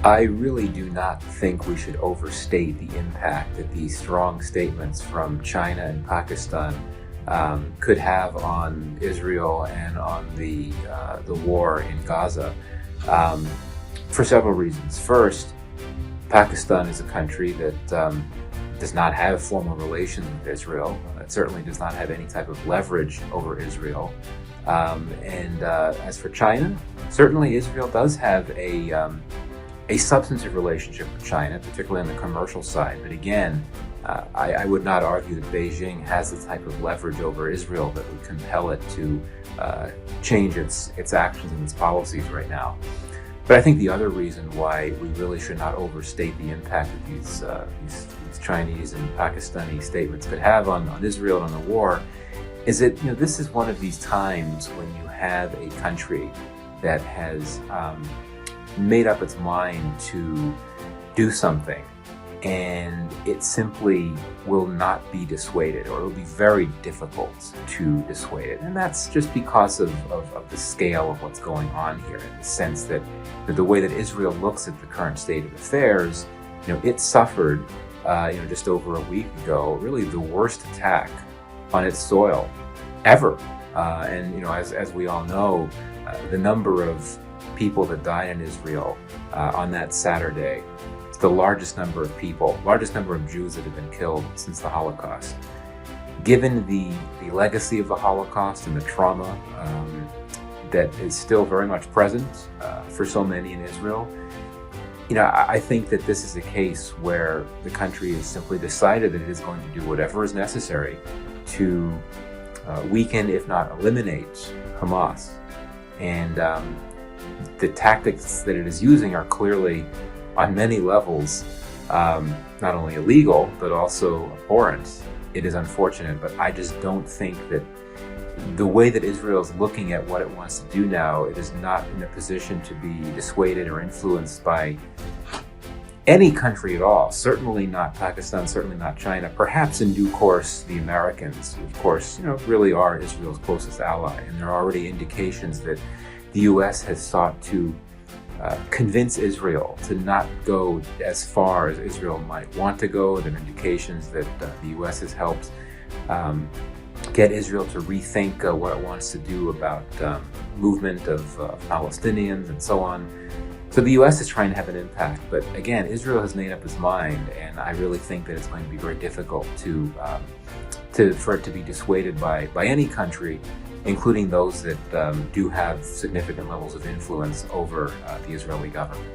I really do not think we should overstate the impact that these strong statements from China and Pakistan could have on Israel and on the war in Gaza for several reasons. First, Pakistan is a country that does not have formal relations with Israel. It certainly does not have any type of leverage over Israel. As for China, certainly Israel does have a substantive relationship with China, particularly on the commercial side. But again, I would not argue that Beijing has the type of leverage over Israel that would compel it to change its actions and its policies right now. But I think the other reason why we really should not overstate the impact that these Chinese and Pakistani statements could have on Israel and on the war is that this is one of these times when you have a country that has made up its mind to do something, and it simply will not be dissuaded, or it will be very difficult to dissuade it. And that's just because of the scale of what's going on here, in the sense that the way that Israel looks at the current state of affairs, it suffered just over a week ago really the worst attack on its soil ever. As we all know, the number of people that died in Israel on that Saturday, it's the largest number of Jews that have been killed since the Holocaust. Given the legacy of the Holocaust and the trauma that is still very much present for so many in Israel, I think that this is a case where the country has simply decided that it is going to do whatever is necessary to weaken, if not eliminate, Hamas. And the tactics that it is using are clearly, on many levels, not only illegal, but also abhorrent. It is unfortunate, but I just don't think that the way that Israel is looking at what it wants to do now, it is not in a position to be dissuaded or influenced by any country at all. Certainly not Pakistan, certainly not China. Perhaps in due course, the Americans, who of course, really are Israel's closest ally. And there are already indications that the U.S. has sought to convince Israel to not go as far as Israel might want to go. There are indications that the U.S. has helped get Israel to rethink what it wants to do about movement of Palestinians and so on. So the U.S. is trying to have an impact, but again, Israel has made up its mind, and I really think that it's going to be very difficult for it to be dissuaded by any country, including those that do have significant levels of influence over the Israeli government.